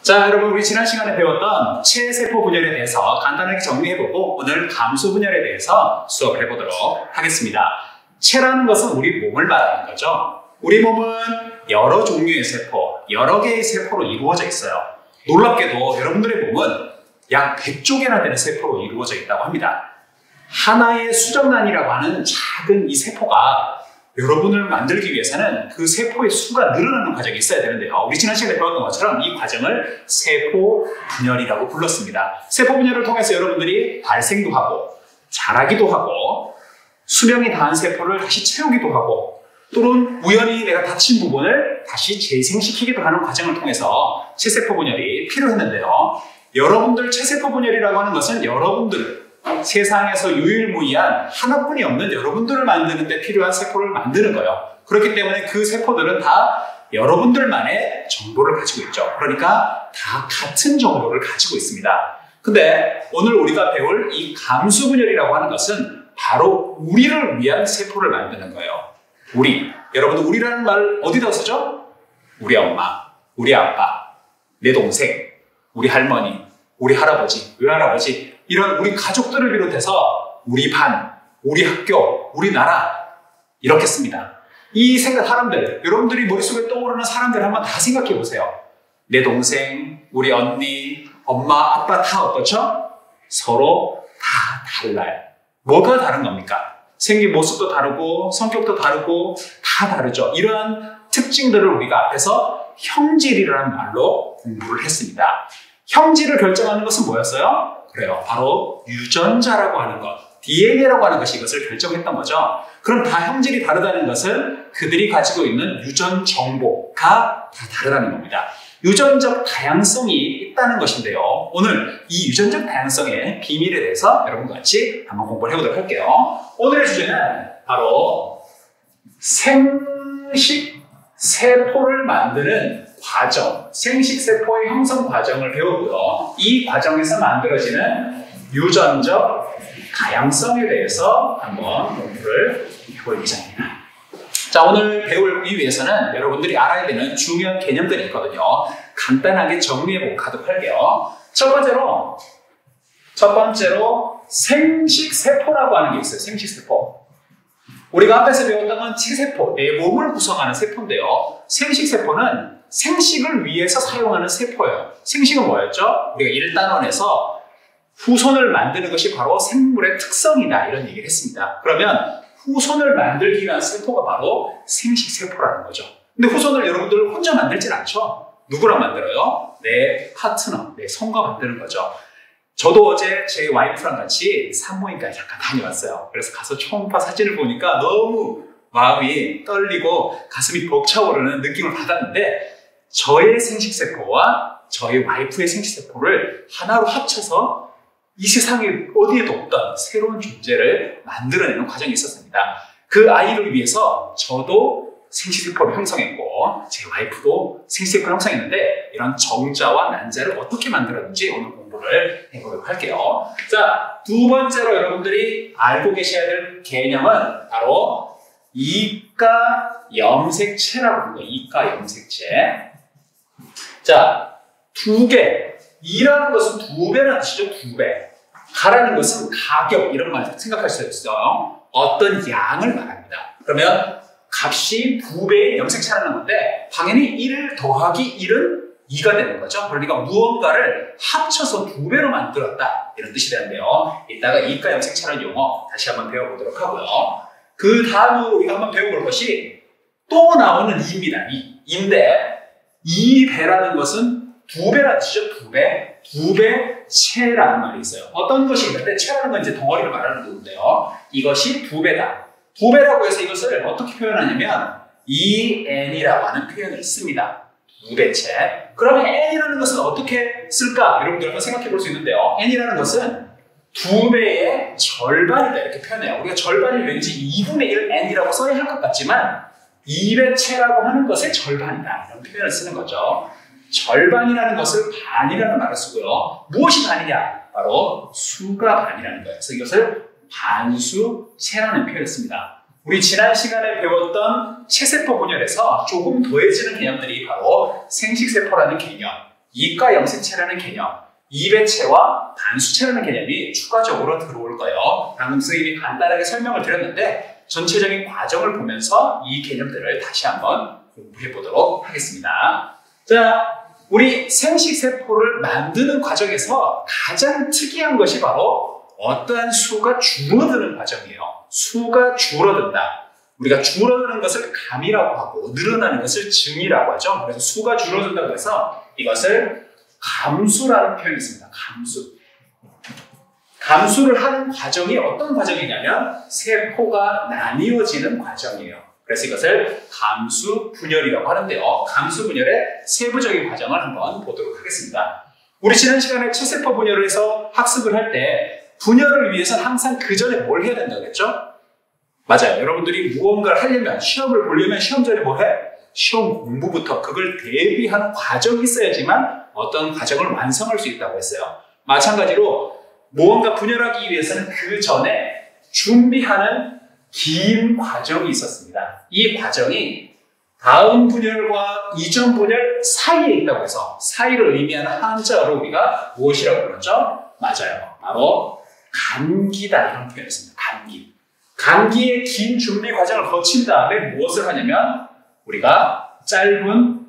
자, 여러분, 우리 지난 시간에 배웠던 체세포 분열에 대해서 간단하게 정리해보고 오늘 감수 분열에 대해서 수업을 해보도록 하겠습니다. 체라는 것은 우리 몸을 말하는 거죠. 우리 몸은 여러 종류의 세포, 여러 개의 세포로 이루어져 있어요. 놀랍게도 여러분들의 몸은 약 100조 개나 되는 세포로 이루어져 있다고 합니다. 하나의 수정란이라고 하는 작은 이 세포가 여러분을 만들기 위해서는 그 세포의 수가 늘어나는 과정이 있어야 되는데요. 우리 지난 시간에 배웠던 것처럼 이 과정을 세포 분열이라고 불렀습니다. 세포 분열을 통해서 여러분들이 발생도 하고 자라기도 하고 수명이 다한 세포를 다시 채우기도 하고 또는 우연히 내가 다친 부분을 다시 재생시키기도 하는 과정을 통해서 체세포 분열이 필요했는데요. 여러분들 체세포 분열이라고 하는 것은 여러분들 세상에서 유일무이한 하나뿐이 없는 여러분들을 만드는 데 필요한 세포를 만드는 거예요. 그렇기 때문에 그 세포들은 다 여러분들만의 정보를 가지고 있죠. 그러니까 다 같은 정보를 가지고 있습니다. 근데 오늘 우리가 배울 이 감수분열이라고 하는 것은 바로 우리를 위한 세포를 만드는 거예요. 우리. 여러분들 우리라는 말 어디다 쓰죠? 우리 엄마, 우리 아빠, 내 동생, 우리 할머니, 우리 할아버지, 외할아버지 이런 우리 가족들을 비롯해서 우리 반, 우리 학교, 우리 나라 이렇게 씁니다. 이 사람들, 여러분들이 머릿속에 떠오르는 사람들 한번 다 생각해 보세요. 내 동생, 우리 언니, 엄마, 아빠 다 어떻죠? 서로 다 달라요. 뭐가 다른 겁니까? 생긴 모습도 다르고 성격도 다르고 다 다르죠. 이러한 특징들을 우리가 앞에서 형질이라는 말로 공부를 했습니다. 형질을 결정하는 것은 뭐였어요? 그래요. 바로 유전자라고 하는 것, DNA라고 하는 것이 이것을 결정했던 거죠. 그럼 다 형질이 다르다는 것은 그들이 가지고 있는 유전 정보가 다 다르다는 겁니다. 유전적 다양성이 있다는 것인데요. 오늘 이 유전적 다양성의 비밀에 대해서 여러분과 같이 한번 공부를 해보도록 할게요. 오늘의 주제는 바로 생식세포를 만드는 과정, 생식세포의 형성 과정을 배우고요. 이 과정에서 만들어지는 유전적 다양성에 대해서 한번 공부를 해볼 예정입니다. 자, 오늘 배우기 위해서는 여러분들이 알아야 되는 중요한 개념들이 있거든요. 간단하게 정리해 가도록 할게요. 첫 번째로 생식세포라고 하는 게 있어요. 생식세포. 우리가 앞에서 배웠던 건 체세포, 내 몸을 구성하는 세포인데요. 생식세포는 생식을 위해서 사용하는 세포예요. 생식은 뭐였죠? 우리가 1단원에서 후손을 만드는 것이 바로 생물의 특성이다 이런 얘기를 했습니다. 그러면 후손을 만들기 위한 세포가 바로 생식세포라는 거죠. 근데 후손을 여러분들 혼자 만들진 않죠? 누구랑 만들어요? 내 파트너, 내 성과 만드는 거죠. 저도 어제 제 와이프랑 같이 산모임까지 잠깐 다녀왔어요. 그래서 가서 초음파 사진을 보니까 너무 마음이 떨리고 가슴이 벅차오르는 느낌을 받았는데 저의 생식세포와 저희 와이프의 생식세포를 하나로 합쳐서 이 세상에 어디에도 없던 새로운 존재를 만들어내는 과정이 있었습니다. 그 아이를 위해서 저도 생식세포를 형성했고 제 와이프도 생식세포를 형성했는데 이런 정자와 난자를 어떻게 만들었는지 오늘 공부를 해보도록 할게요. 자, 두 번째로 여러분들이 알고 계셔야 될 개념은 바로 이가 염색체라고 하는 거예요. 이가 염색체. 자, 두 개. 이라는 것은 두 배라는 뜻이죠. 두 배. 가라는 것은 가격 이런 말 생각할 수 있어요. 어떤 양을 말합니다. 그러면 값이 두 배의 염색차라는 건데 당연히 1 더하기 1은 2가 되는 거죠. 그러니까 무언가를 합쳐서 두 배로 만들었다 이런 뜻이 되는데요. 이따가 이가 염색차라는 용어 다시 한번 배워보도록 하고요. 그 다음으로 우리가 한번 배워볼 것이 또 나오는 이입니다. 이인데 이 배라는 것은 두 배라는 뜻이죠. 두 배. 두 배 체라는 말이 있어요. 어떤 것이 있는데 체라는 건 이제 덩어리를 말하는 건데요. 이것이 두 배다. 두 배라고 해서 이것을 어떻게 표현하냐면 EN이라고 하는 표현을 씁니다. 두 배체. 그러면 N이라는 것은 어떻게 쓸까? 여러분들 한번 생각해 볼 수 있는데요. N이라는 것은 두 배의 절반이다 이렇게 표현해요. 우리가 절반이 왠지 2분의 1 N이라고 써야 할 것 같지만 2배체라고 하는 것의 절반이다 이런 표현을 쓰는 거죠. 절반이라는 것을 반이라는 말을 쓰고요. 무엇이 반이냐? 바로 수가 반이라는 거예요. 그래서 이것을 반수체라는 표현을 씁니다. 우리 지난 시간에 배웠던 체세포 분열에서 조금 더해지는 개념들이 바로 생식세포라는 개념, 이가 염색체라는 개념, 이배체와 단수체라는 개념이 추가적으로 들어올 거예요. 방금 선생님이 간단하게 설명을 드렸는데 전체적인 과정을 보면서 이 개념들을 다시 한번 공부해 보도록 하겠습니다. 자, 우리 생식세포를 만드는 과정에서 가장 특이한 것이 바로 어떠한 수가 줄어드는 과정이에요. 수가 줄어든다. 우리가 줄어드는 것을 감이라고 하고 늘어나는 것을 증이라고 하죠. 그래서 수가 줄어든다고 해서 이것을 감수라는 표현이 있습니다. 감수. 감수를 하는 과정이 어떤 과정이냐면 세포가 나뉘어지는 과정이에요. 그래서 이것을 감수 분열이라고 하는데요. 감수 분열의 세부적인 과정을 한번 보도록 하겠습니다. 우리 지난 시간에 체세포 분열을 해서 학습을 할 때 분열을 위해서는 항상 그 전에 뭘 해야 된다고 했죠? 맞아요. 여러분들이 무언가를 하려면, 시험을 보려면 시험 전에 뭐 해? 시험 공부부터 그걸 대비하는 과정이 있어야지만 어떤 과정을 완성할 수 있다고 했어요. 마찬가지로 무언가 분열하기 위해서는 그 전에 준비하는 긴 과정이 있었습니다. 이 과정이 다음 분열과 이전 분열 사이에 있다고 해서 사이를 의미하는 한자어로 우리가 무엇이라고 불렀죠? 맞아요. 바로 감기다 이런 표현이었습니다. 감기. 감기의 긴 준비 과정을 거친 다음에 무엇을 하냐면 우리가 짧은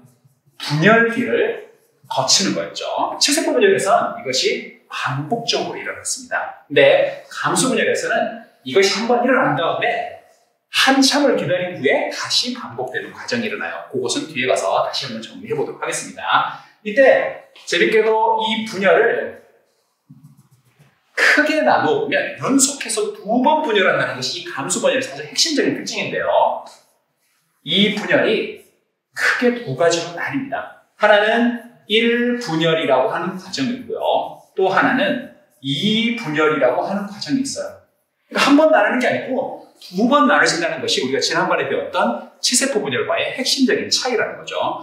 분열기를 거치는 거였죠. 체세포 분열에서는 이것이 반복적으로 일어났습니다. 근데 감수 분열에서는 이것이 한번 일어난 다음에 한참을 기다린 후에 다시 반복되는 과정이 일어나요. 그것은 뒤에 가서 다시 한번 정리해 보도록 하겠습니다. 이때 재밌게도 이 분열을 크게 나누어보면 연속해서 2번 분열한다는 것이 이 감수 분열의 사실 핵심적인 특징인데요. 이 분열이 크게 2가지로 나뉩니다. 하나는 1분열이라고 하는 과정이고요. 또 하나는 2분열이라고 하는 과정이 있어요. 그러니까 한 번 나누는 게 아니고 2번 나눠진다는 것이 우리가 지난번에 배웠던 치세포 분열과의 핵심적인 차이라는 거죠.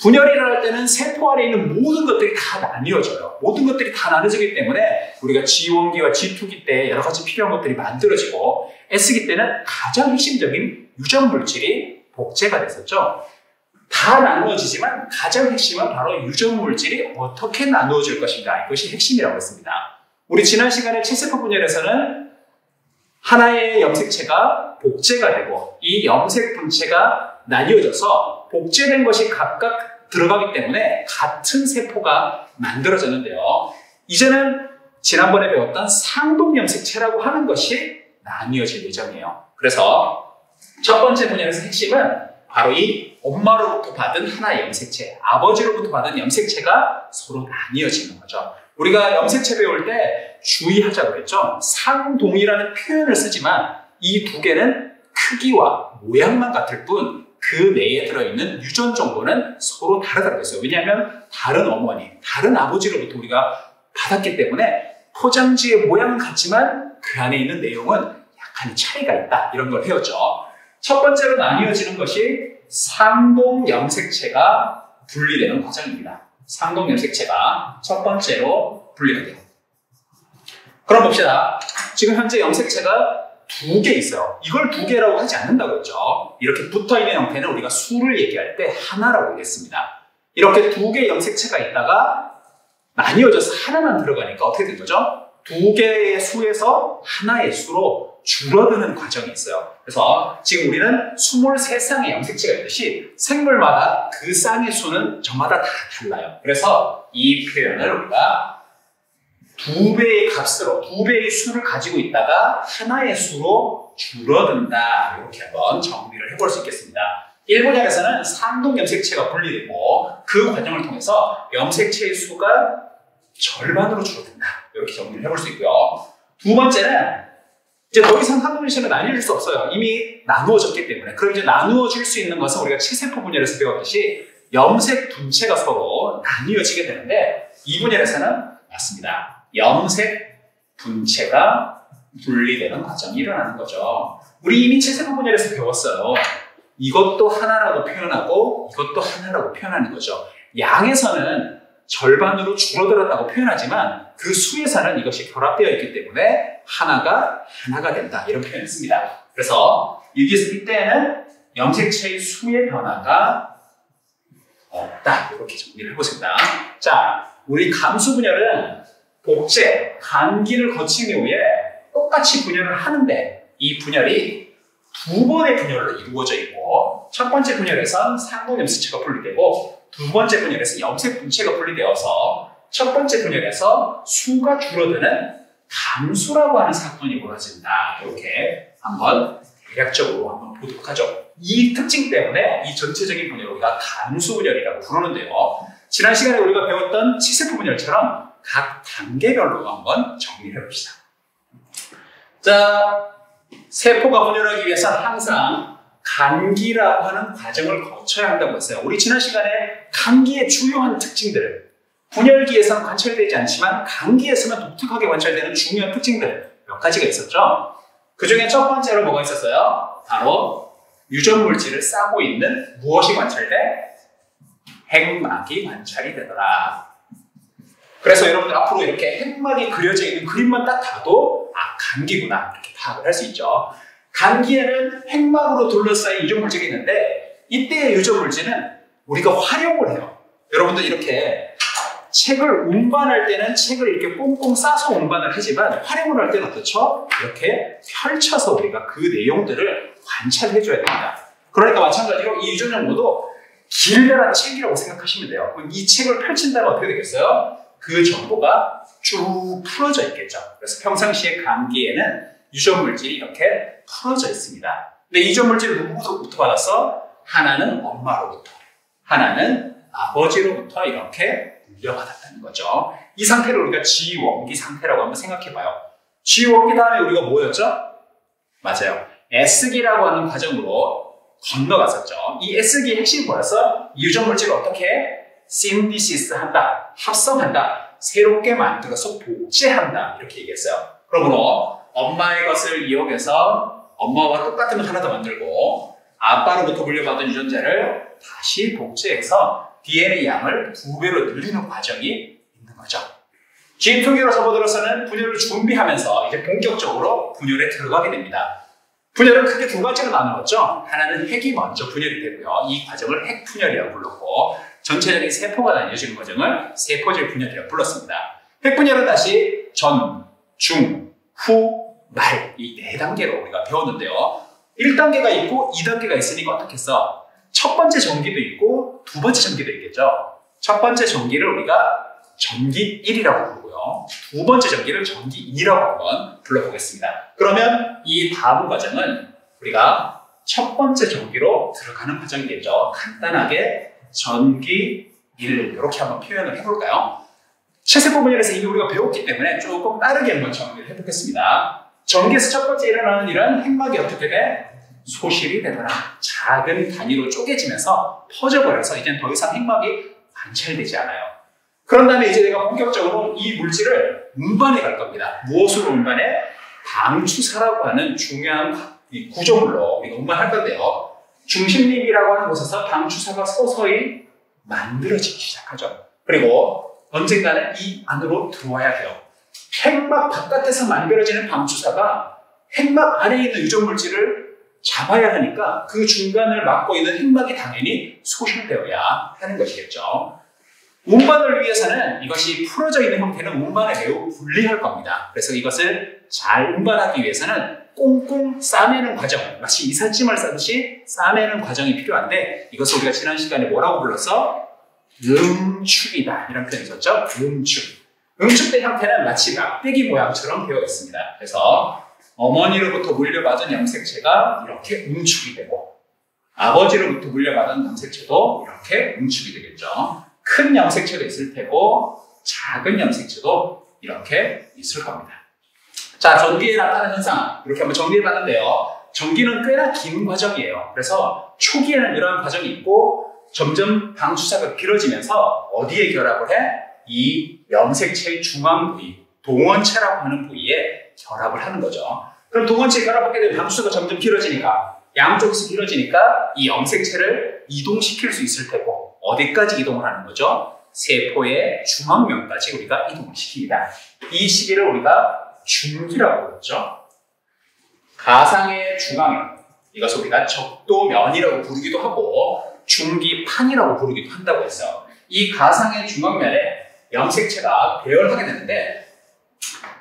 분열이 일어날 때는 세포 안에 있는 모든 것들이 다 나뉘어져요. 모든 것들이 다 나눠지기 때문에 우리가 G1기와 G2기 때 여러 가지 필요한 것들이 만들어지고 S기 때는 가장 핵심적인 유전 물질이 복제가 됐었죠. 다 나누어지지만 가장 핵심은 바로 유전 물질이 어떻게 나누어질 것인가, 이것이 핵심이라고 했습니다. 우리 지난 시간에 체세포 분열에서는 하나의 염색체가 복제가 되고 이 염색 분체가 나뉘어져서 복제된 것이 각각 들어가기 때문에 같은 세포가 만들어졌는데요. 이제는 지난번에 배웠던 상동 염색체라고 하는 것이 나뉘어질 예정이에요. 그래서 첫 번째 분열에서 핵심은 바로 이 엄마로부터 받은 하나의 염색체, 아버지로부터 받은 염색체가 서로 나뉘어지는 거죠. 우리가 염색체 배울 때 주의하자고 했죠. 상동이라는 표현을 쓰지만 이 2개는 크기와 모양만 같을 뿐 그 내에 들어있는 유전 정보는 서로 다르다고 했어요. 왜냐하면 다른 어머니, 다른 아버지로부터 우리가 받았기 때문에 포장지의 모양은 같지만 그 안에 있는 내용은 약간 차이가 있다, 이런 걸 배웠죠. 첫 번째로 나뉘어지는 것이 상동 염색체가 분리되는 과정입니다. 상동 염색체가 첫 번째로 분리가 돼요. 그럼 봅시다. 지금 현재 염색체가 2개 있어요. 이걸 2개라고 하지 않는다고 했죠. 이렇게 붙어있는 형태는 우리가 수를 얘기할 때 하나라고 얘기했습니다. 이렇게 2개의 염색체가 있다가 나뉘어져서 하나만 들어가니까 어떻게 된 거죠? 2개의 수에서 하나의 수로 줄어드는 과정이 있어요. 그래서 지금 우리는 23쌍의 염색체가 있듯이 생물마다 그 쌍의 수는 저마다 다 달라요. 그래서 이 표현을 우리가 2배의 값으로, 2배의 수를 가지고 있다가 하나의 수로 줄어든다, 이렇게 한번 정리를 해볼 수 있겠습니다. 1분열에서는 상동 염색체가 분리되고 그 과정을 통해서 염색체의 수가 절반으로 줄어든다, 이렇게 정리를 해볼 수 있고요. 두 번째는 이제 더 이상 상동 염색체는 나뉘어질 수 없어요. 이미 나누어졌기 때문에. 그럼 이제 나누어질 수 있는 것은 우리가 체세포 분열에서 배웠듯이 염색 분체가 서로 나뉘어지게 되는데 2분열에서는 맞습니다. 염색 분체가 분리되는 과정이 일어나는 거죠. 우리 이미 체세포 분열에서 배웠어요. 이것도 하나라고 표현하고 이것도 하나라고 표현하는 거죠. 양에서는 절반으로 줄어들었다고 표현하지만 그 수에서는 이것이 결합되어 있기 때문에 하나가 된다, 이런 표현을 씁니다. 그래서 여기서 이때는 염색체의 수의 변화가 없다, 같다. 이렇게 정리를 해보겠습니다. 자, 우리 감수 분열은 복제, 감기를 거친 이후에 똑같이 분열을 하는데 이 분열이 두 번의 분열로 이루어져 있고 첫 번째 분열에선 상동 염색체가 분리되고 두 번째 분열에서 염색 분체가 분리되어서 첫 번째 분열에서 수가 줄어드는 감수라고 하는 사건이 벌어진다. 이렇게 한번 대략적으로 한번 보도록 하죠. 이 특징 때문에 이 전체적인 분열을 우리가 감수 분열이라고 부르는데요. 지난 시간에 우리가 배웠던 치세포 분열처럼 각 단계별로 한번 정리해 봅시다. 자, 세포가 분열하기 위해서는 항상 감기라고 하는 과정을 거쳐야 한다고 했어요. 우리 지난 시간에 감기의 주요한 특징들, 분열기에서는 관찰되지 않지만 감기에서는 독특하게 관찰되는 중요한 특징들 몇 가지가 있었죠. 그 중에 첫 번째로 뭐가 있었어요? 바로 유전물질을 싸고 있는 무엇이 관찰돼? 핵막이 관찰이 되더라. 그래서 여러분들 앞으로 이렇게 핵막이 그려져 있는 그림만 딱 봐도 아, 감기구나 이렇게 파악을 할 수 있죠. 감기에는 핵막으로 둘러싸인 유전물질이 있는데 이때의 유전물질은 우리가 활용을 해요. 여러분들 이렇게 책을 운반할 때는 책을 이렇게 꽁꽁 싸서 운반을 하지만 활용을 할 때는 어떻죠? 이렇게 펼쳐서 우리가 그 내용들을 관찰해줘야 됩니다. 그러니까 마찬가지로 이 유전 정보도 길다란 책이라고 생각하시면 돼요. 그럼 이 책을 펼친다면 어떻게 되겠어요? 그 정보가 쭉 풀어져 있겠죠. 그래서 평상시에 감기에는 유전물질이 이렇게 풀어져 있습니다. 근데 이 유전물질을 누구부터 받았어? 하나는 엄마로부터, 하나는 아버지로부터 이렇게 물려받았다는 거죠. 이 상태를 우리가 지원기 상태라고 한번 생각해봐요. 지원기 다음에 우리가 뭐였죠? 맞아요. S기라고 하는 과정으로 건너갔었죠. 이 S기의 핵심이 뭐였어? 이 유전물질을 어떻게 해? 신디시스 한다, 합성한다, 새롭게 만들어서 복제한다 이렇게 얘기했어요. 그러므로 엄마의 것을 이용해서 엄마와 똑같은 걸 하나 더 만들고 아빠로부터 물려받은 유전자를 다시 복제해서 DNA 양을 2배로 늘리는 과정이 있는 거죠. G2기로 접어들어서는 분열을 준비하면서 이제 본격적으로 분열에 들어가게 됩니다. 분열은 크게 두 가지로 나누었죠. 하나는 핵이 먼저 분열이 되고요. 이 과정을 핵분열이라고 불렀고 전체적인 세포가 나뉘어지는 과정을 세포질 분열이라고 불렀습니다. 핵분열은 다시 전, 중, 후, 말 이 네 단계로 우리가 배웠는데요. 1단계가 있고 2단계가 있으니까 어떻게 했어? 첫 번째 전기도 있고 두 번째 전기도 있겠죠. 첫 번째 전기를 우리가 전기 1이라고 부르고요. 두 번째 전기를 전기 2라고 한번 불러보겠습니다. 그러면 이 다음 과정은 우리가 첫 번째 전기로 들어가는 과정이겠죠. 간단하게 전기 1 이렇게 한번 표현을 해볼까요? 체세포 분열에서 이미 우리가 배웠기 때문에 조금 빠르게 한번 정리를 해보겠습니다. 전기에서 첫 번째 일어나는 일은 핵막이 어떻게 돼? 소실이 되거나 작은 단위로 쪼개지면서 퍼져버려서 이제는 더 이상 핵막이 관찰되지 않아요. 그런 다음에 이제 내가 본격적으로 이 물질을 운반해 갈 겁니다. 무엇으로 운반해? 방추사라고 하는 중요한 구조물로 우리가 운반할 건데요. 중심립이라고 하는 곳에서 방추사가 서서히 만들어지기 시작하죠. 그리고 언젠가는 이 안으로 들어와야 돼요. 핵막 바깥에서 만들어지는 방추사가 핵막 안에 있는 유전물질을 잡아야 하니까 그 중간을 막고 있는 핵막이 당연히 소실되어야 하는 것이겠죠. 운반을 위해서는 이것이 풀어져 있는 형태는 운반에 매우 불리할 겁니다. 그래서 이것을 잘 운반하기 위해서는 꽁꽁 싸매는 과정, 마치 이삿짐을 싸듯이 싸매는 과정이 필요한데 이것을 우리가 지난 시간에 뭐라고 불렀어? 응축이다 이런 표현이 있었죠? 응축. 응축된 형태는 마치 막대기 모양처럼 되어 있습니다. 그래서 어머니로부터 물려받은 염색체가 이렇게 응축이 되고 아버지로부터 물려받은 염색체도 이렇게 응축이 되겠죠. 큰 염색체도 있을 테고 작은 염색체도 이렇게 있을 겁니다. 자, 전기에 나타나는 현상 이렇게 한번 정리해봤는데요. 전기는 꽤나 긴 과정이에요. 그래서 초기에는 이러한 과정이 있고 점점 방추사가 길어지면서 어디에 결합을 해? 이 염색체의 중앙 부위, 동원체라고 하는 부위에 결합을 하는 거죠. 그럼 동원체에 결합하게 되면 방추사가 점점 길어지니까 양쪽에서 길어지니까 이 염색체를 이동시킬 수 있을 테고 어디까지 이동을 하는 거죠? 세포의 중앙면까지 우리가 이동을 시킵니다. 이 시기를 우리가 중기라고 부르죠. 가상의 중앙면, 이것을 우리가 적도면이라고 부르기도 하고 중기판이라고 부르기도 한다고 했어요. 이 가상의 중앙면에 염색체가 배열하게 되는데,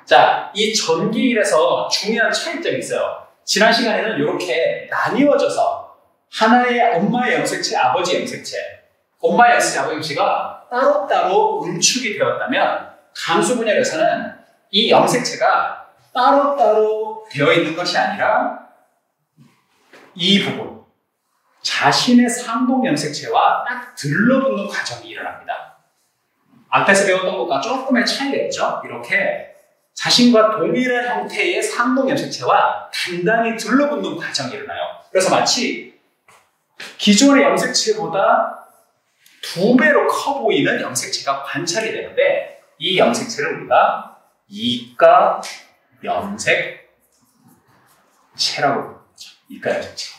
자, 이 전기일에서 중요한 차이점이 있어요. 지난 시간에는 이렇게 나뉘어져서 하나의 엄마의 염색체, 아버지의 염색체, 엄마의 염색체, 아버지의 염색체가 따로따로 응축이 되었다면, 감수 분열에서는 이 염색체가 따로따로 되어 있는 것이 아니라 이 부분, 자신의 상동 염색체와 딱 들러붙는 과정이 일어납니다. 앞에서 배웠던 것과 조금의 차이가 있죠? 이렇게 자신과 동일한 형태의 상동 염색체와 단단히 들러붙는 과정이 일어나요. 그래서 마치 기존의 염색체보다 2배로 커 보이는 염색체가 관찰이 되는데, 이 염색체를 우리가 이가 염색체라고 부르는 거죠. 이가 염색체.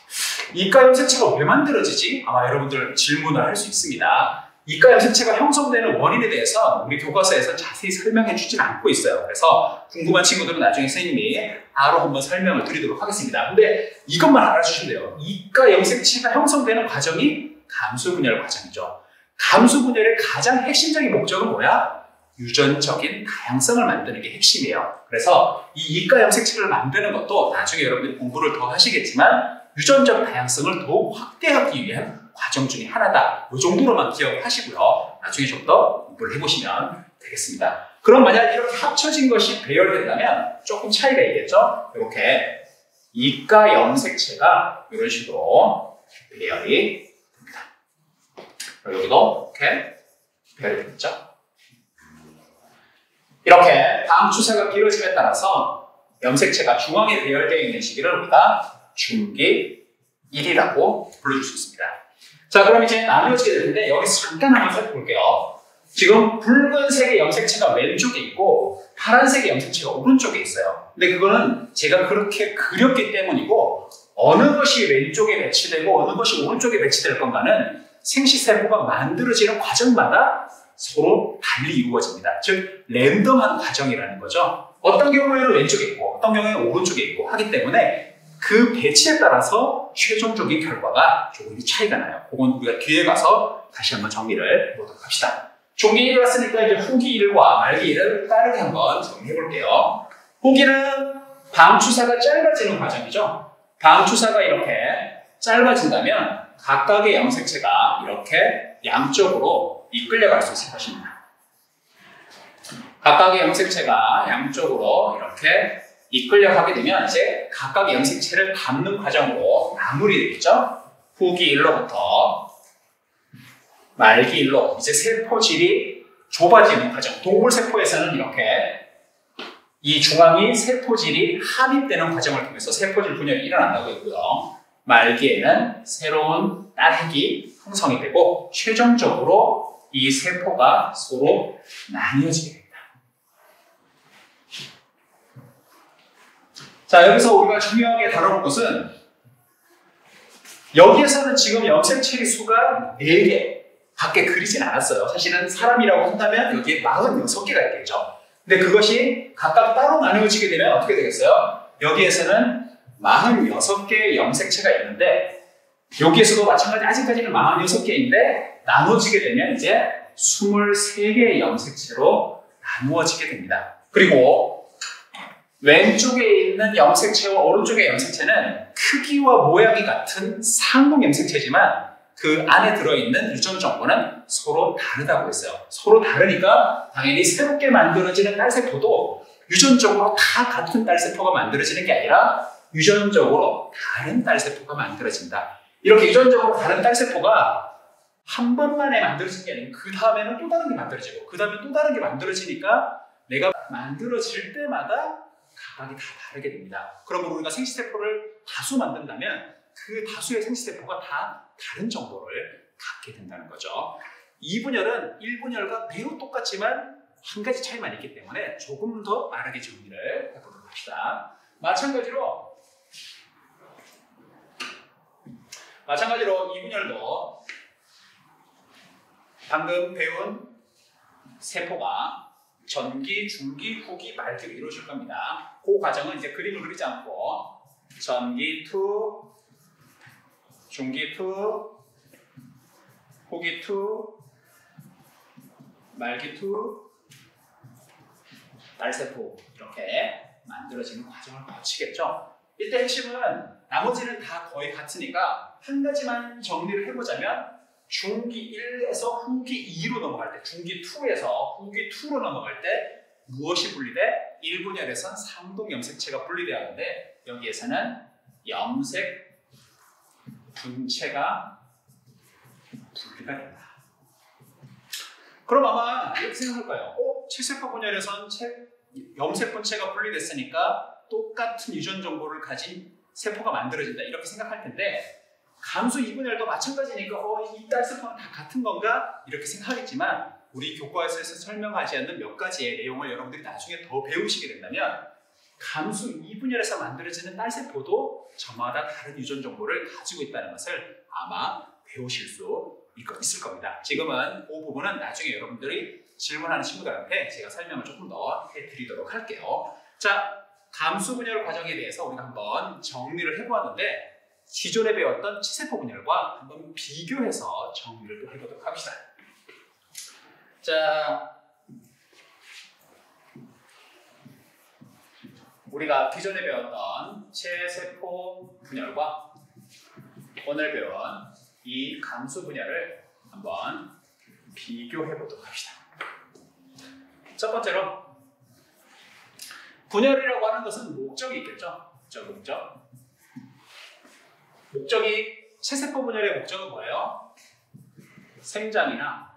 이가 염색체가 왜 만들어지지? 아마 여러분들 질문을 할 수 있습니다. 이가 염색체가 형성되는 원인에 대해서 우리 교과서에서 자세히 설명해 주진 않고 있어요. 그래서 궁금한 친구들은 나중에 선생님이 바로 한번 설명을 드리도록 하겠습니다. 근데 이것만 알아주시면 돼요. 이가 염색체가 형성되는 과정이 감수분열 과정이죠. 감수분열의 가장 핵심적인 목적은 뭐야? 유전적인 다양성을 만드는 게 핵심이에요. 그래서 이 이가 염색체를 만드는 것도 나중에 여러분들이 공부를 더 하시겠지만 유전적 다양성을 더욱 확대하기 위한 과정 중에 하나다. 이 정도로만 기억하시고요. 나중에 좀 더 공부를 해보시면 되겠습니다. 그럼 만약 이렇게 합쳐진 것이 배열된다면 조금 차이가 있겠죠? 이렇게 이가 염색체가 이런 식으로 배열이 됩니다. 여기도 이렇게 배열이 됐죠? 이렇게 다음 추세가 길어짐에 따라서 염색체가 중앙에 배열되어 있는 시기를 우리가 중기 1이라고 불러줄 수 있습니다. 자, 그럼 이제 나누어지게 될 텐데 여기서 잠깐 한번 살펴볼게요. 지금 붉은색의 염색체가 왼쪽에 있고 파란색의 염색체가 오른쪽에 있어요. 근데 그거는 제가 그렇게 그렸기 때문이고, 어느 것이 왼쪽에 배치되고 어느 것이 오른쪽에 배치될 건가는 생식세포가 만들어지는 과정마다 서로 달리 이루어집니다. 즉 랜덤한 과정이라는 거죠. 어떤 경우에는 왼쪽에 있고 어떤 경우에는 오른쪽에 있고 하기 때문에 그 배치에 따라서 최종적인 결과가 조금 차이가 나요. 그건 우리가 뒤에 가서 다시 한번 정리를 해보도록 합시다. 중기 1이 왔으니까 이제 후기 1과 말기 1을 빠르게 한번 정리해 볼게요. 후기는 방추사가 짧아지는 과정이죠. 방추사가 이렇게 짧아진다면 각각의 염색체가 이렇게 양쪽으로 이끌려갈 수 있을 것입니다. 각각의 염색체가 양쪽으로 이렇게 이끌려가게 되면 이제 각각의 염색체를 담는 과정으로 마무리되겠죠. 후기 1로부터 말기 1로 이제 세포질이 좁아지는 과정. 동물세포에서는 이렇게 이 중앙이 세포질이 함입되는 과정을 통해서 세포질 분열이 일어난다고 했고요. 말기에는 새로운 딸핵이 형성이 되고 최종적으로 이 세포가 서로 나뉘어지게 됩니다. 자, 여기서 우리가 중요하게 다뤄볼 것은 여기에서는 지금 염색체의 수가 4개 밖에 그리진 않았어요. 사실은 사람이라고 한다면 여기에 46개가 있겠죠. 근데 그것이 각각 따로 나누어지게 되면 어떻게 되겠어요? 여기에서는 46개의 염색체가 있는데 여기에서도 마찬가지 아직까지는 46개인데 나누어지게 되면 이제 23개의 염색체로 나누어지게 됩니다. 그리고 왼쪽에 있는 염색체와 오른쪽의 염색체는 크기와 모양이 같은 상동 염색체지만 그 안에 들어있는 유전 정보는 서로 다르다고 했어요. 서로 다르니까 당연히 새롭게 만들어지는 딸세포도 유전적으로 다 같은 딸세포가 만들어지는 게 아니라 유전적으로 다른 딸세포가 만들어진다. 이렇게 유전적으로 다른 딸세포가 한 번만에 만들어진 게 아니고 그 다음에는 또 다른 게 만들어지고 그 다음에 또 다른 게 만들어지니까 내가 만들어질 때마다 각각이 다 다르게 됩니다. 그러면 우리가 생식세포를 다수 만든다면 그 다수의 생식세포가 다 다른 정보를 갖게 된다는 거죠. 2분열은 1분열과 매우 똑같지만 한 가지 차이만 있기 때문에 조금 더 빠르게 정리를 해보도록 합시다. 마찬가지로 2분열도 방금 배운 세포가 전기, 중기, 후기, 말기로 이루어질 겁니다. 그 과정은 이제 그림을 그리지 않고 전기 2, 중기 2, 후기2, 말기2, 딸세포 이렇게 만들어지는 과정을 거치겠죠. 이때 핵심은 나머지는 다 거의 같으니까 한 가지만 정리를 해보자면 중기 1에서 후기 2로 넘어갈 때, 중기 2에서 후기 2로 넘어갈 때 무엇이 분리돼? 1분열에선 상동 염색체가 분리돼야 하는데 여기에서는 염색 분체가 분리가 된다. 그럼 아마 이렇게 생각할 거예요. 채세포 분열에선 염색 분체가 분리됐으니까 똑같은 유전 정보를 가진 세포가 만들어진다 이렇게 생각할 텐데 감수 2분열도 마찬가지니까 이 딸세포는 다 같은 건가? 이렇게 생각하겠지만 우리 교과서에서 설명하지 않는 몇 가지의 내용을 여러분들이 나중에 더 배우시게 된다면 감수 2분열에서 만들어지는 딸세포도 저마다 다른 유전 정보를 가지고 있다는 것을 아마 배우실 수 있을 겁니다. 지금은 그 부분은 나중에 여러분들이 질문하는 친구들한테 제가 설명을 조금 더 해드리도록 할게요. 자, 감수 분열 과정에 대해서 우리가 한번 정리를 해보았는데 기존에 배웠던 치세포 분열과 한번 비교해서 정리를 또 해보도록 합시다. 자, 우리가 기존에 배웠던 체세포 분열과 오늘 배운 이 감수 분열을 한번 비교해 보도록 합시다. 첫 번째로 분열이라고 하는 것은 목적이 있겠죠. 목적이 체세포 분열의 목적은 뭐예요? 생장이나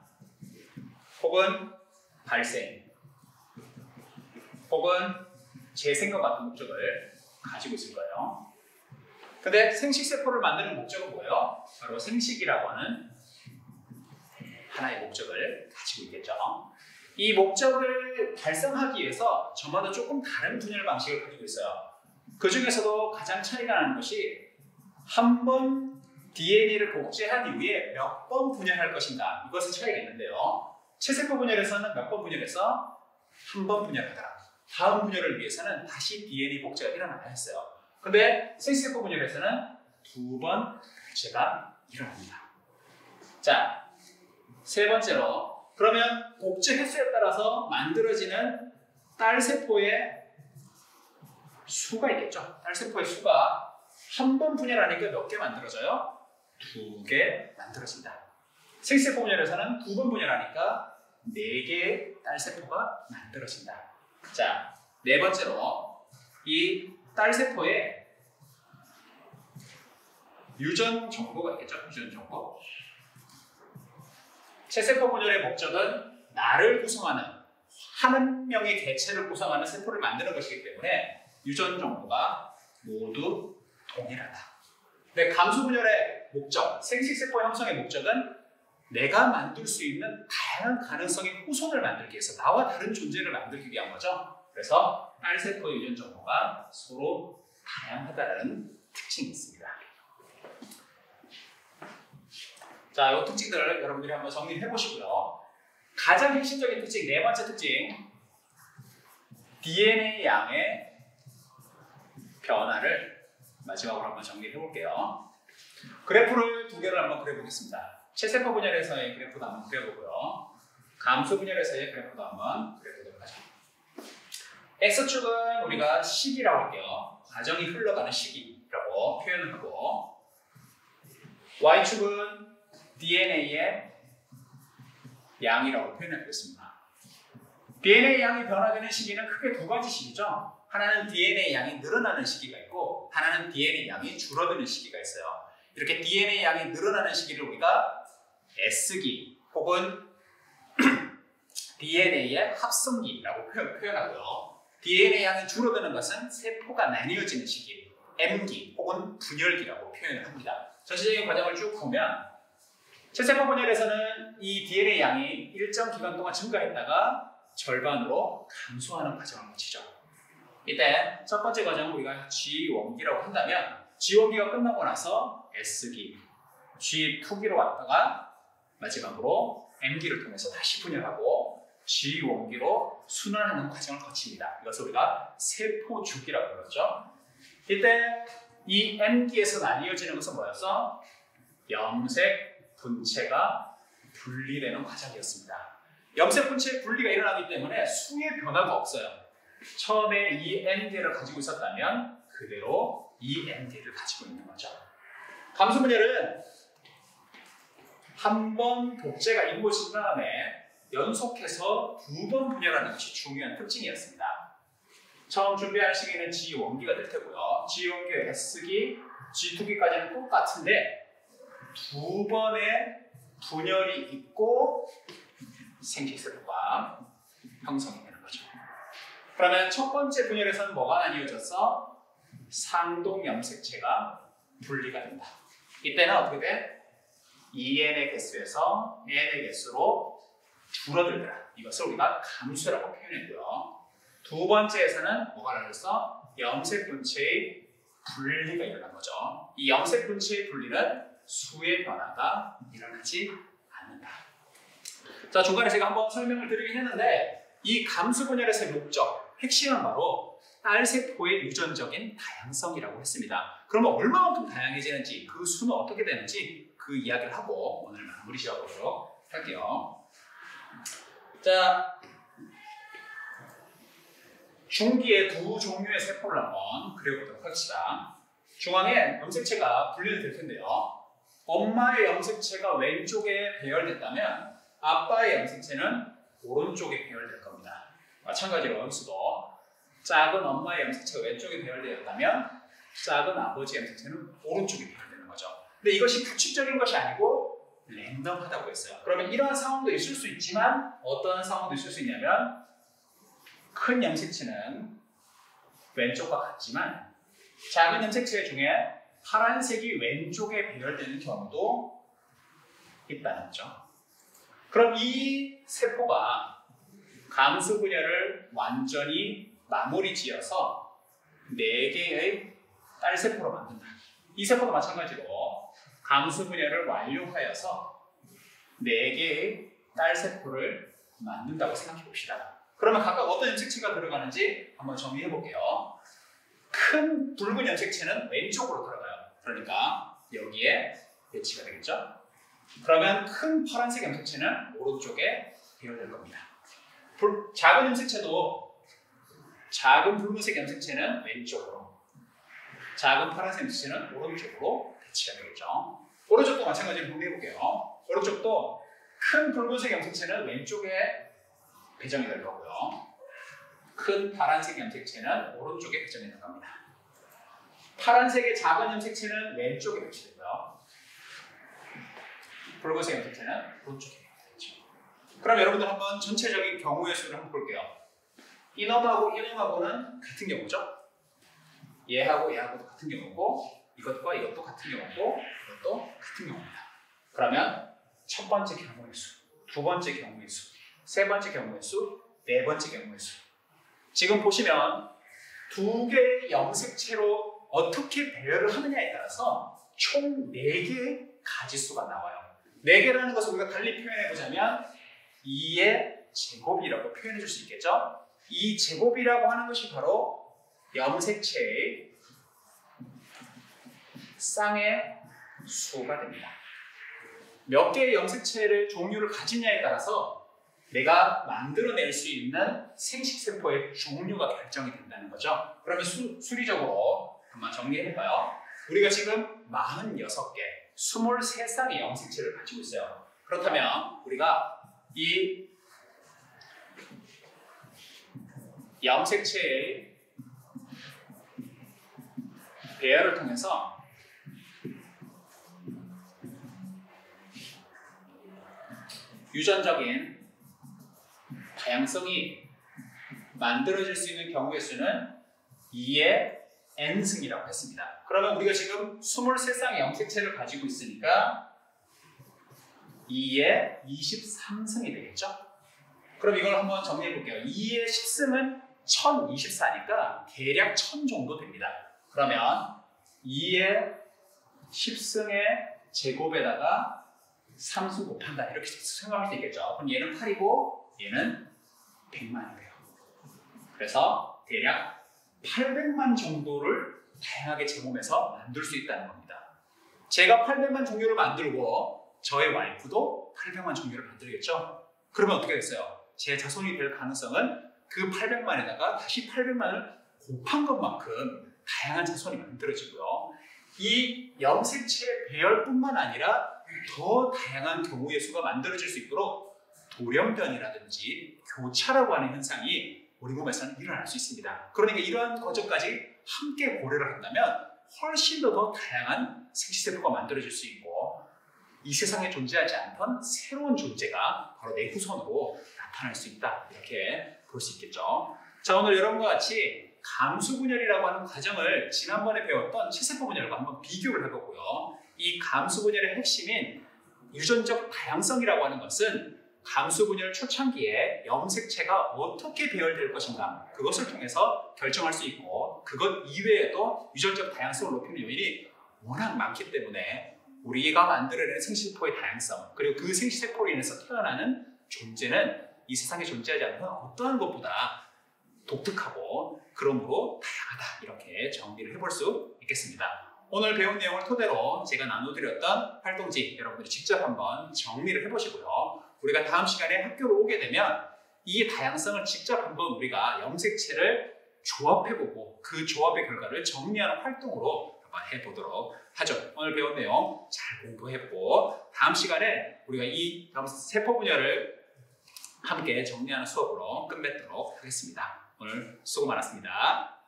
혹은 발생 혹은 재생과 같은 목적을 가지고 있을 거예요. 근데 생식세포를 만드는 목적은 뭐예요? 바로 생식이라고 하는 하나의 목적을 가지고 있겠죠. 이 목적을 달성하기 위해서 저마다 조금 다른 분열 방식을 가지고 있어요. 그 중에서도 가장 차이가 나는 것이 한 번 DNA를 복제한 이후에 몇 번 분열할 것인가, 이것은 차이가 있는데요. 체세포 분열에서는 몇 번 분열해서 한 번 분열하더라. 다음 분열을 위해서는 다시 DNA 복제가 일어나야 했어요. 근데 생식세포 분열에서는 2번 복제가 일어납니다. 자, 세 번째로, 그러면 복제 횟수에 따라서 만들어지는 딸세포의 수가 있겠죠. 딸세포의 수가 한 번 분열하니까 몇 개 만들어져요? 2개 만들어진다. 생식세포 분열에서는 2번 분열하니까 4개의 딸세포가 만들어진다. 자, 네 번째로, 이 딸세포에 유전 정보가 있겠죠. 유전 정보. 체세포 분열의 목적은 나를 구성하는 한 명의 개체를 구성하는 세포를 만드는 것이기 때문에 유전 정보가 모두 동일하다. 근데 감수 분열의 목적, 생식세포 형성의 목적은 내가 만들 수 있는 다양한 가능성의 후손을 만들기 위해서 나와 다른 존재를 만들기 위한 거죠. 그래서 딸세포의 유전 정보가 서로 다양하다는 특징이 있습니다. 자, 이 특징들을 여러분들이 한번 정리해 보시고요. 가장 핵심적인 특징, 네 번째 특징, DNA 양의 변화를 마지막으로 한번 정리해 볼게요. 그래프를 2개를 한번 그려보겠습니다. 체세포 분열에서의 그래프도 한번 그려보고요. 감수 분열에서의 그래프도 한번 그려보도록 하죠. X축은 우리가 시기라고 할게요. 과정이 흘러가는 시기라고 표현을 하고, Y축은 DNA의 양이라고 표현하겠습니다. DNA 양이 변화되는 시기는 크게 2가지 시기죠. 하나는 DNA 양이 늘어나는 시기가 있고, 하나는 DNA 양이 줄어드는 시기가 있어요. 이렇게 DNA 양이 늘어나는 시기를 우리가 S기 혹은 DNA의 합성기라고 표현하고요. DNA 양이 줄어드는 것은 세포가 나뉘어지는 시기, M기 혹은 분열기라고 표현을 합니다. 전체적인 과정을 쭉 보면 체세포 분열에서는 이 DNA 양이 일정 기간 동안 증가했다가 절반으로 감소하는 과정을 거치죠. 이때 첫 번째 과정을 우리가 G1기라고 한다면 G1기가 끝나고 나서 S기, G2기로 왔다가 마지막으로 M기를 통해서 다시 분열하고 G1기로 순환하는 과정을 거칩니다. 이것을 우리가 세포주기라고 그러죠. 이때 이 M기에서 나뉘어지는 것은 뭐였어? 염색 분체가 분리되는 과정이었습니다. 염색분체의 분리가 일어나기 때문에 수의 변화가 없어요. 처음에 이 ND를 가지고 있었다면 그대로 이 ND를 가지고 있는 거죠. 감수분열은 한 번 복제가 이루어진 다음에 연속해서 두 번 분열하는 것이 중요한 특징이었습니다. 처음 준비하는 시기는 G1기가 될 테고요. G1기, S기, G2기까지는 똑같은데 두 번의 분열이 있고 생식세포가 형성이 되는 거죠. 그러면 첫 번째 분열에서는 뭐가 나뉘어져서 상동염색체가 분리가 된다. 이때는 어떻게 돼? 2N의 개수에서 N의 개수로 줄어들더라. 이것을 우리가 감소라고 표현했고요. 두 번째에서는 뭐가 나뉘어서 염색분체의 분리가 일어난 거죠. 이 염색분체의 분리는 수의 변화가 일어나지 않는다. 자, 중간에 제가 한번 설명을 드리긴 했는데 이 감수분열에서의 목적, 핵심은 바로 딸세포의 유전적인 다양성이라고 했습니다. 그러면 얼마만큼 다양해지는지, 그 수는 어떻게 되는지 그 이야기를 하고 오늘 마무리 지어보도록 할게요. 자, 중기의 두 종류의 세포를 한번 그려보도록 합시다. 중앙에 염색체가 분리될 텐데요. 엄마의 염색체가 왼쪽에 배열됐다면 아빠의 염색체는 오른쪽에 배열될 겁니다. 마찬가지로 여기서도 작은 엄마의 염색체가 왼쪽에 배열되었다면 작은 아버지의 염색체는 오른쪽에 배열되는 거죠. 근데 이것이 규칙적인 것이 아니고 랜덤하다고 했어요. 그러면 이러한 상황도 있을 수 있지만 어떤 상황도 있을 수 있냐면 큰 염색체는 왼쪽과 같지만 작은 염색체 중에 파란색이 왼쪽에 배열되는 경우도 있다는 거죠. 그럼 이 세포가 감수분열을 완전히 마무리 지어서 4개의 딸세포로 만든다. 이 세포도 마찬가지로 감수분열을 완료하여서 4개의 딸세포를 만든다고 생각해 봅시다. 그러면 각각 어떤 염색체가 들어가는지 한번 정리해 볼게요. 큰 붉은 염색체는 왼쪽으로 들어가요. 그러니까 여기에 배치가 되겠죠. 그러면 큰 파란색 염색체는 오른쪽에 배열될 겁니다. 작은 염색체도 작은 붉은색 염색체는 왼쪽으로, 작은 파란색 염색체는 오른쪽으로 배치가 되겠죠. 오른쪽도 마찬가지로 정리해 볼게요. 오른쪽도 큰 붉은색 염색체는 왼쪽에 배정이 될 거고요. 큰 파란색 염색체는 오른쪽에 배정이 될 겁니다. 파란색의 작은 염색체는 왼쪽에 배치되고요. 붉은색 염색체는 오른쪽에 배치되죠. 그럼 여러분들 한번 전체적인 경우의 수를 한번 볼게요. 이놈하고 이놈하고는 같은 경우죠. 얘하고 얘하고도 같은 경우고 이것과 이것도 같은 경우고 이것도 같은 경우입니다. 그러면 첫 번째 경우의 수, 두 번째 경우의 수, 세 번째 경우의 수, 네 번째 경우의 수. 지금 보시면 두 개의 염색체로 어떻게 배열을 하느냐에 따라서 총 4개의 가지수가 나와요. 4개라는 것을 우리가 달리 표현해 보자면 2의 제곱이라고 표현해 줄 수 있겠죠? 이 제곱이라고 하는 것이 바로 염색체의 쌍의 수가 됩니다. 몇 개의 염색체를 종류를 가지냐에 따라서 내가 만들어낼 수 있는 생식세포의 종류가 결정이 된다는 거죠. 그러면 수리적으로 한번 정리해볼까요? 우리가 지금 46개, 23쌍의 염색체를 가지고 있어요. 그렇다면 우리가 이 염색체의 배열을 통해서 유전적인 다양성이 만들어질 수 있는 경우의 수는 2의 n승이라고 했습니다. 그러면 우리가 지금 23쌍의 염색체를 가지고 있으니까 2의 23승이 되겠죠? 그럼 이걸 한번 정리해 볼게요. 2의 10승은 1024니까 대략 1000 정도 됩니다. 그러면 2의 10승의 제곱에다가 3승 곱한다 이렇게 생각할 수 있겠죠. 그럼 얘는 8이고 얘는 100만이 돼요. 그래서 대략 800만 정도를 다양하게 제 몸에서 만들 수 있다는 겁니다. 제가 800만 종류를 만들고 저의 와이프도 800만 종류를 만들겠죠? 그러면 어떻게 됐어요? 제 자손이 될 가능성은 그 800만에다가 다시 800만을 곱한 것만큼 다양한 자손이 만들어지고요. 이 염색체 배열뿐만 아니라 더 다양한 경우의 수가 만들어질 수 있도록 돌연변이라든지 교차라고 하는 현상이 우리 몸에서는 일어날 수 있습니다. 그러니까 이러한 과정까지 함께 고려를 한다면 훨씬 더 다양한 생식세포가 만들어질 수 있고 이 세상에 존재하지 않던 새로운 존재가 바로 내 후손으로 나타날 수 있다. 이렇게 볼 수 있겠죠. 자, 오늘 여러분과 같이 감수분열이라고 하는 과정을 지난번에 배웠던 치세포 분열과 한번 비교를 해보고요. 이 감수분열의 핵심인 유전적 다양성이라고 하는 것은 감수분열 초창기에 염색체가 어떻게 배열될 것인가 그것을 통해서 결정할 수 있고 그것 이외에도 유전적 다양성을 높이는 요인이 워낙 많기 때문에 우리가 만들어내는 생식세포의 다양성 그리고 그 생식세포로 인해서 태어나는 존재는 이 세상에 존재하지 않는 어떠한 것보다 독특하고 그러므로 다양하다 이렇게 정리를 해볼 수 있겠습니다. 오늘 배운 내용을 토대로 제가 나눠드렸던 활동지 여러분들이 직접 한번 정리를 해보시고요. 우리가 다음 시간에 학교로 오게 되면 이 다양성을 직접 한번 우리가 염색체를 조합해보고 그 조합의 결과를 정리하는 활동으로 한번 해보도록 하죠. 오늘 배운 내용 잘 공부해보고 다음 시간에 우리가 이 세포 분열을 함께 정리하는 수업으로 끝맺도록 하겠습니다. 오늘 수고 많았습니다.